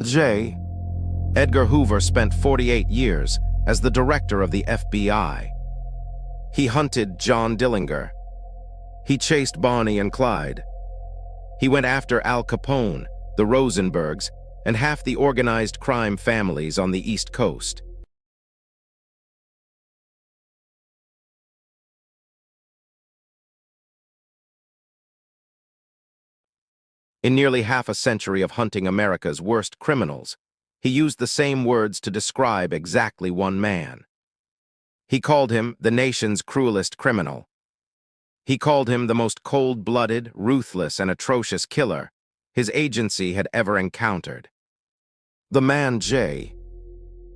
J. Edgar Hoover spent 48 years as the director of the FBI. He hunted John Dillinger. He chased Bonnie and Clyde. He went after Al Capone, the Rosenbergs, and half the organized crime families on the East Coast. In nearly half a century of hunting America's worst criminals, he used the same words to describe exactly one man. He called him the nation's cruelest criminal. He called him the most cold-blooded, ruthless, and atrocious killer his agency had ever encountered. The man J.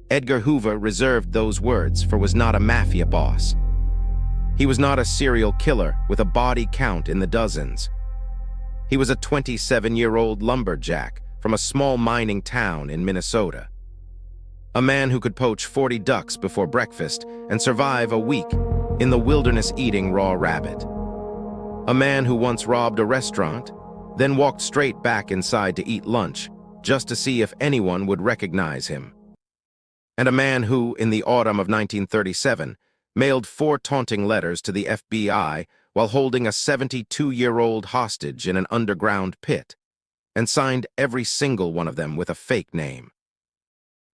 Edgar Hoover reserved those words for was not a mafia boss. He was not a serial killer with a body count in the dozens. He was a 27-year-old lumberjack from a small mining town in Minnesota. A man who could poach 40 ducks before breakfast and survive a week in the wilderness eating raw rabbit. A man who once robbed a restaurant, then walked straight back inside to eat lunch just to see if anyone would recognize him. And a man who, in the autumn of 1937, mailed 4 taunting letters to the FBI while holding a 72-year-old hostage in an underground pit, and signed every single one of them with a fake name.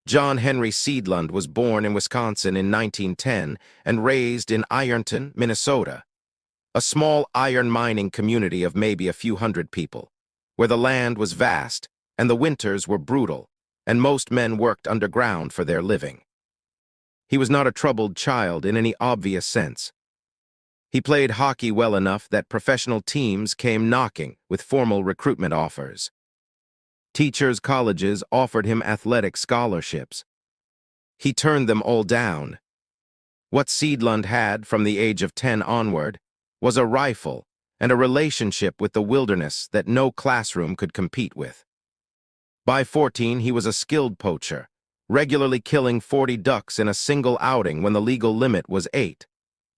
John Henry Seadlund was born in Wisconsin in 1910 and raised in Ironton, Minnesota, a small iron mining community of maybe a few hundred people, where the land was vast and the winters were brutal, and most men worked underground for their living. He was not a troubled child in any obvious sense. He played hockey well enough that professional teams came knocking with formal recruitment offers. Teachers' colleges offered him athletic scholarships. He turned them all down. What Seadlund had from the age of 10 onward was a rifle and a relationship with the wilderness that no classroom could compete with. By 14, he was a skilled poacher, regularly killing 40 ducks in a single outing when the legal limit was 8,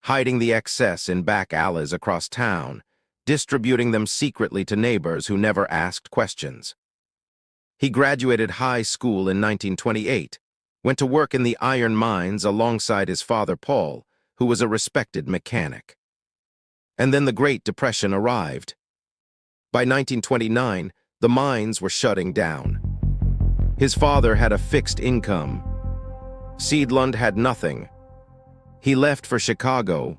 hiding the excess in back alleys across town, distributing them secretly to neighbors who never asked questions. He graduated high school in 1928, went to work in the iron mines alongside his father Paul, who was a respected mechanic. And then the Great Depression arrived. By 1929, the mines were shutting down. His father had a fixed income. Seadlund had nothing. He left for Chicago,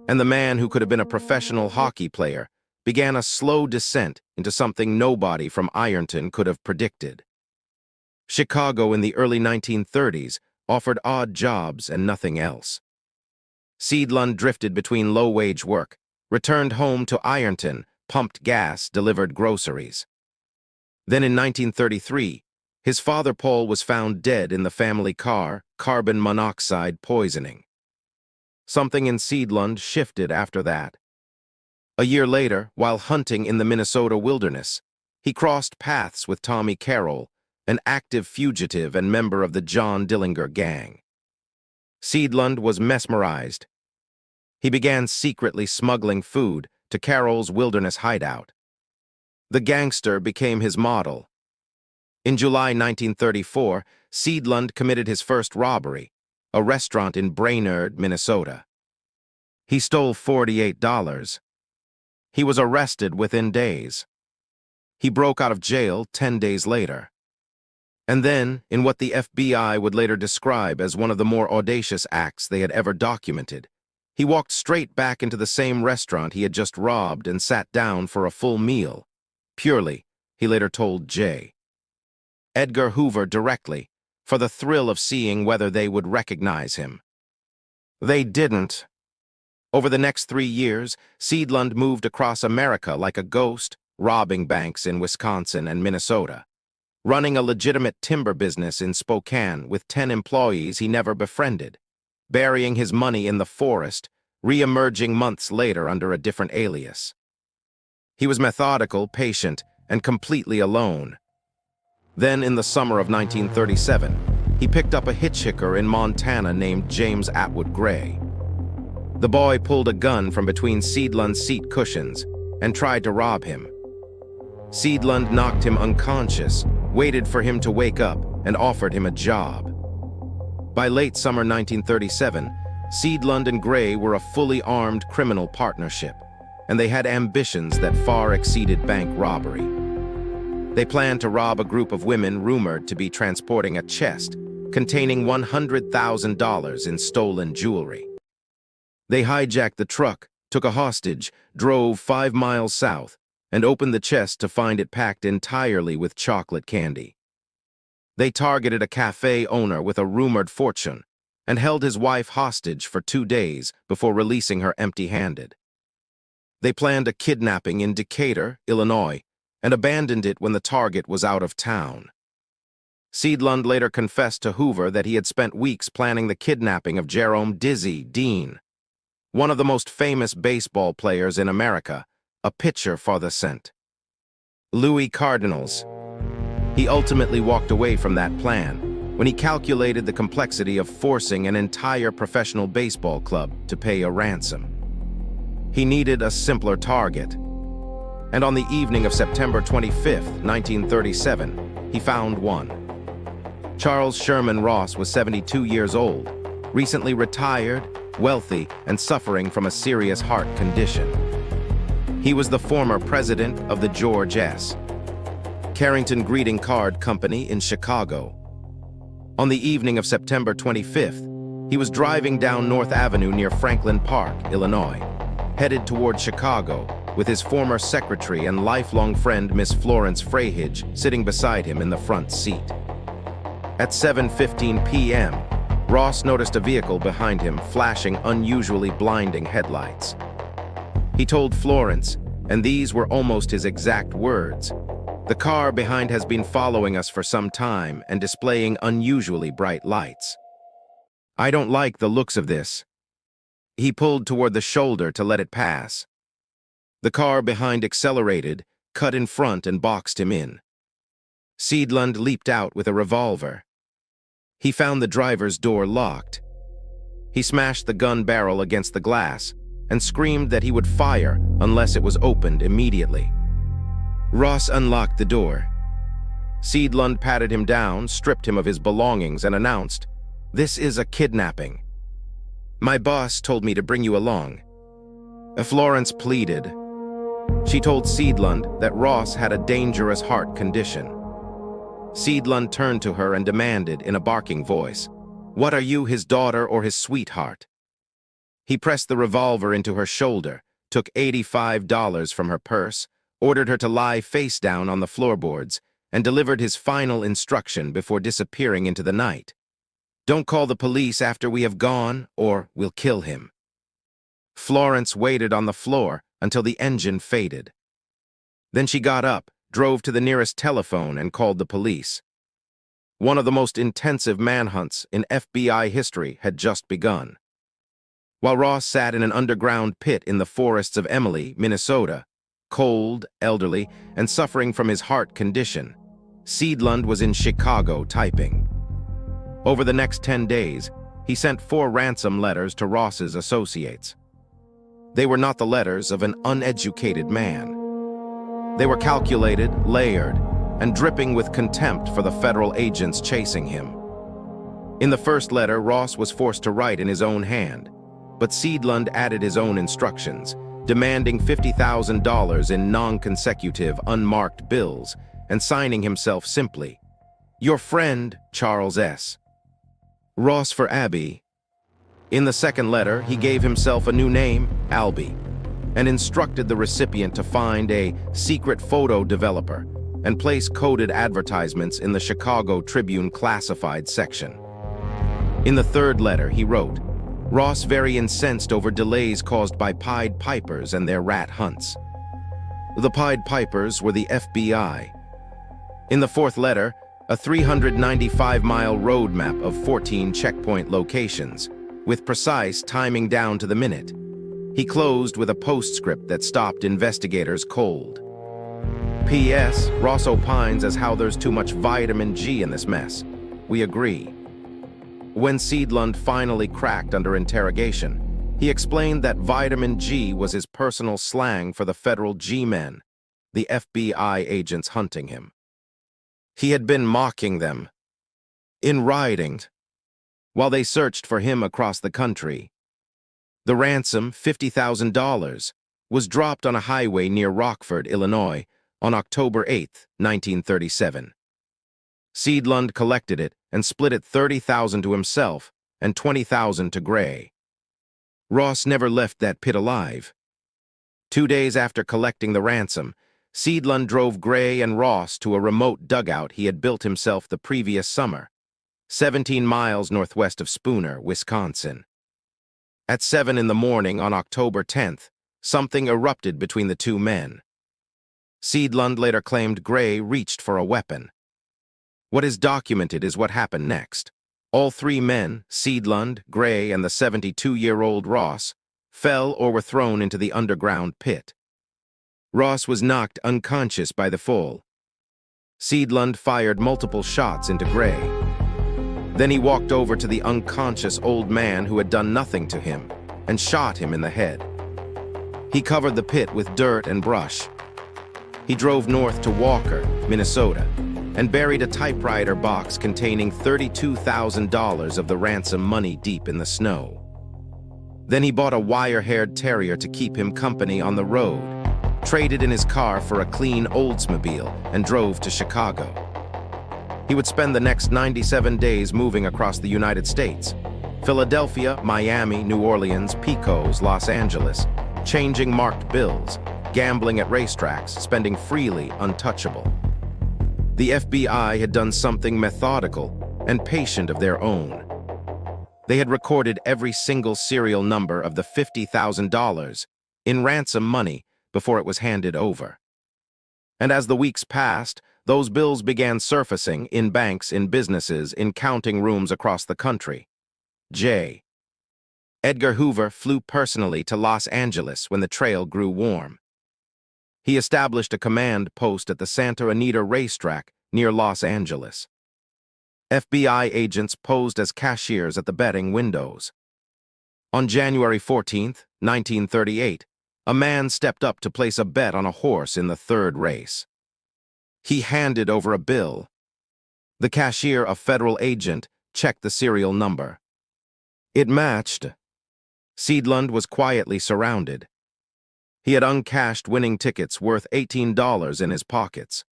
and the man who could have been a professional hockey player began a slow descent into something nobody from Ironton could have predicted. Chicago in the early 1930s offered odd jobs and nothing else. Seadlund drifted between low-wage work, returned home to Ironton, pumped gas, delivered groceries. Then in 1933, his father Paul was found dead in the family car, carbon monoxide poisoning. Something in Seadlund shifted after that. A year later, while hunting in the Minnesota wilderness, he crossed paths with Tommy Carroll, an active fugitive and member of the John Dillinger gang. Seadlund was mesmerized. He began secretly smuggling food to Carroll's wilderness hideout. The gangster became his model. In July 1934, Seadlund committed his first robbery, a restaurant in Brainerd, Minnesota. He stole $48. He was arrested within days. He broke out of jail 10 days later. And then, in what the FBI would later describe as one of the more audacious acts they had ever documented, he walked straight back into the same restaurant he had just robbed and sat down for a full meal, purely, he later told Jay. Edgar Hoover directly, for the thrill of seeing whether they would recognize him. They didn't. Over the next 3 years, Seadlund moved across America like a ghost, robbing banks in Wisconsin and Minnesota, running a legitimate timber business in Spokane with 10 employees he never befriended, burying his money in the forest, re-emerging months later under a different alias. He was methodical, patient, and completely alone. Then, in the summer of 1937, he picked up a hitchhiker in Montana named James Atwood Gray. The boy pulled a gun from between Seadlund's seat cushions and tried to rob him. Seadlund knocked him unconscious, waited for him to wake up, and offered him a job. By late summer 1937, Seadlund and Gray were a fully armed criminal partnership, and they had ambitions that far exceeded bank robbery. They planned to rob a group of women rumored to be transporting a chest containing $100,000 in stolen jewelry. They hijacked the truck, took a hostage, drove 5 miles south, and opened the chest to find it packed entirely with chocolate candy. They targeted a cafe owner with a rumored fortune and held his wife hostage for 2 days before releasing her empty-handed. They planned a kidnapping in Decatur, Illinois, and abandoned it when the target was out of town. Seadlund later confessed to Hoover that he had spent weeks planning the kidnapping of Jerome "Dizzy" Dean, one of the most famous baseball players in America, a pitcher for the St. Louis Cardinals. He ultimately walked away from that plan when he calculated the complexity of forcing an entire professional baseball club to pay a ransom. He needed a simpler target. And on the evening of September 25, 1937, he found one. Charles Sherman Ross was 72 years old, recently retired, wealthy, and suffering from a serious heart condition. He was the former president of the George S. Carrington Greeting Card Company in Chicago. On the evening of September 25th, he was driving down North Avenue near Franklin Park, Illinois, headed toward Chicago, with his former secretary and lifelong friend Miss Florence Freihage sitting beside him in the front seat. At 7:15 p.m., Ross noticed a vehicle behind him flashing unusually blinding headlights. He told Florence, and these were almost his exact words, "The car behind has been following us for some time and displaying unusually bright lights. I don't like the looks of this." He pulled toward the shoulder to let it pass. The car behind accelerated, cut in front, and boxed him in. Seadlund leaped out with a revolver. He found the driver's door locked. He smashed the gun barrel against the glass and screamed that he would fire unless it was opened immediately. Ross unlocked the door. Seadlund patted him down, stripped him of his belongings, and announced, "This is a kidnapping. My boss told me to bring you along." Florence pleaded. She told Seadlund that Ross had a dangerous heart condition. Seadlund turned to her and demanded in a barking voice, "What are you, his daughter or his sweetheart?" He pressed the revolver into her shoulder, took $85 from her purse, ordered her to lie face down on the floorboards, and delivered his final instruction before disappearing into the night. "Don't call the police after we have gone, or we'll kill him." Florence waited on the floor until the engine faded. Then she got up, drove to the nearest telephone, and called the police. One of the most intensive manhunts in FBI history had just begun. While Ross sat in an underground pit in the forests of Emily, Minnesota, cold, elderly, and suffering from his heart condition, Seadlund was in Chicago typing. Over the next 10 days, he sent 4 ransom letters to Ross's associates. They were not the letters of an uneducated man. They were calculated, layered, and dripping with contempt for the federal agents chasing him. In the first letter, Ross was forced to write in his own hand, but Seadlund added his own instructions, demanding $50,000 in non-consecutive, unmarked bills, and signing himself simply, "Your friend, Charles S. Ross for Abby." In the second letter, he gave himself a new name, Albie, and instructed the recipient to find a secret photo developer and place coded advertisements in the Chicago Tribune classified section. In the third letter, he wrote, "Ross very incensed over delays caused by Pied Pipers and their rat hunts." The Pied Pipers were the FBI. In the fourth letter, a 395-mile road map of 14 checkpoint locations, with precise timing down to the minute. He closed with a postscript that stopped investigators cold. P.S. Ross opines as how there's too much vitamin G in this mess. We agree. When Seadlund finally cracked under interrogation, he explained that vitamin G was his personal slang for the federal G-men, the FBI agents hunting him. He had been mocking them, in writing, while they searched for him across the country. The ransom, $50,000, was dropped on a highway near Rockford, Illinois, on October 8, 1937. Seadlund collected it and split it $30,000 to himself and $20,000 to Gray. Ross never left that pit alive. 2 days after collecting the ransom, Seadlund drove Gray and Ross to a remote dugout he had built himself the previous summer, 17 miles northwest of Spooner, Wisconsin. At 7 in the morning on October 10th, something erupted between the two men. Seadlund later claimed Gray reached for a weapon. What is documented is what happened next. All three men, Seadlund, Gray, and the 72-year-old Ross, fell or were thrown into the underground pit. Ross was knocked unconscious by the fall. Seadlund fired multiple shots into Gray. Then he walked over to the unconscious old man who had done nothing to him and shot him in the head. He covered the pit with dirt and brush. He drove north to Walker, Minnesota, and buried a typewriter box containing $32,000 of the ransom money deep in the snow. Then he bought a wire-haired terrier to keep him company on the road, traded in his car for a clean Oldsmobile, and drove to Chicago. He would spend the next 97 days moving across the United States, Philadelphia, Miami, New Orleans, Pecos, Los Angeles, changing marked bills, gambling at racetracks, spending freely, untouchable. The FBI had done something methodical and patient of their own. They had recorded every single serial number of the $50,000 in ransom money before it was handed over. And as the weeks passed, those bills began surfacing in banks, in businesses, in counting rooms across the country. Edgar Hoover flew personally to Los Angeles when the trail grew warm. He established a command post at the Santa Anita racetrack near Los Angeles. FBI agents posed as cashiers at the betting windows. On January 14, 1938, a man stepped up to place a bet on a horse in the third race. He handed over a bill. The cashier, a federal agent, checked the serial number. It matched. Seadlund was quietly surrounded. He had uncashed winning tickets worth $18 in his pockets.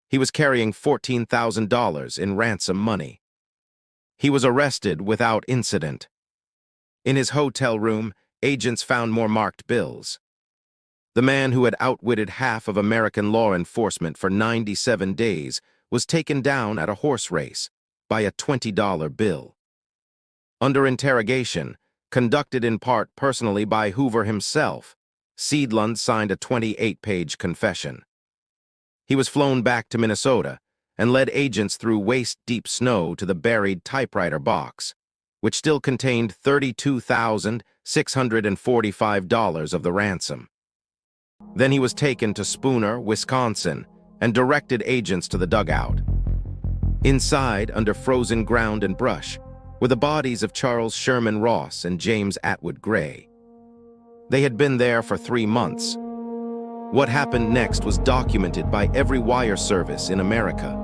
He was carrying $14,000 in ransom money. He was arrested without incident. In his hotel room, agents found more marked bills. The man who had outwitted half of American law enforcement for 97 days was taken down at a horse race by a $20 bill. Under interrogation, conducted in part personally by Hoover himself, Seadlund signed a 28-page confession. He was flown back to Minnesota and led agents through waist-deep snow to the buried typewriter box, which still contained $32,645 of the ransom. Then he was taken to Spooner, Wisconsin, and directed agents to the dugout. Inside, under frozen ground and brush, were the bodies of Charles Sherman Ross and James Atwood Gray. They had been there for 3 months. What happened next was documented by every wire service in America.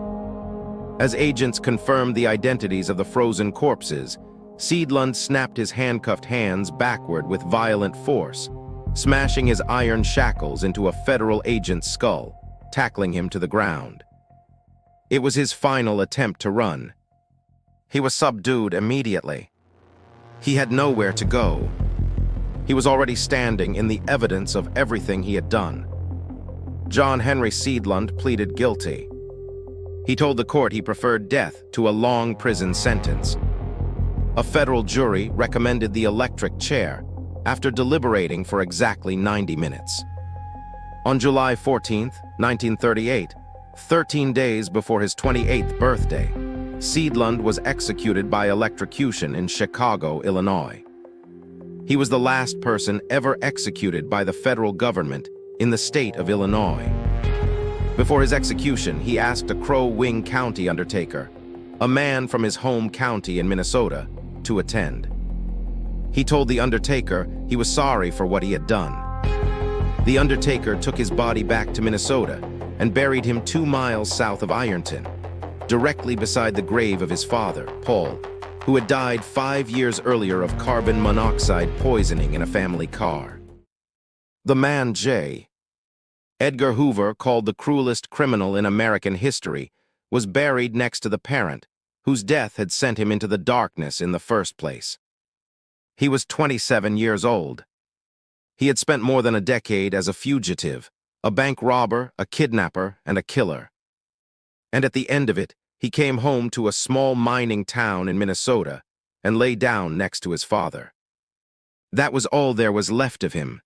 As agents confirmed the identities of the frozen corpses, Seadlund snapped his handcuffed hands backward with violent force, smashing his iron shackles into a federal agent's skull, tackling him to the ground. It was his final attempt to run. He was subdued immediately. He had nowhere to go. He was already standing in the evidence of everything he had done. John Henry Seadlund pleaded guilty. He told the court he preferred death to a long prison sentence. A federal jury recommended the electric chair after deliberating for exactly 90 minutes. On July 14, 1938, 13 days before his 28th birthday, Seadlund was executed by electrocution in Chicago, Illinois. He was the last person ever executed by the federal government in the state of Illinois. Before his execution, he asked a Crow Wing County undertaker, a man from his home county in Minnesota, to attend. He told the undertaker he was sorry for what he had done. The undertaker took his body back to Minnesota and buried him 2 miles south of Ironton, directly beside the grave of his father, Paul, who had died 5 years earlier of carbon monoxide poisoning in a family car. The man J. Edgar Hoover, called the cruelest criminal in American history, was buried next to the parent, whose death had sent him into the darkness in the first place. He was 27 years old. He had spent more than a decade as a fugitive, a bank robber, a kidnapper, and a killer. And at the end of it, he came home to a small mining town in Minnesota and lay down next to his father. That was all there was left of him,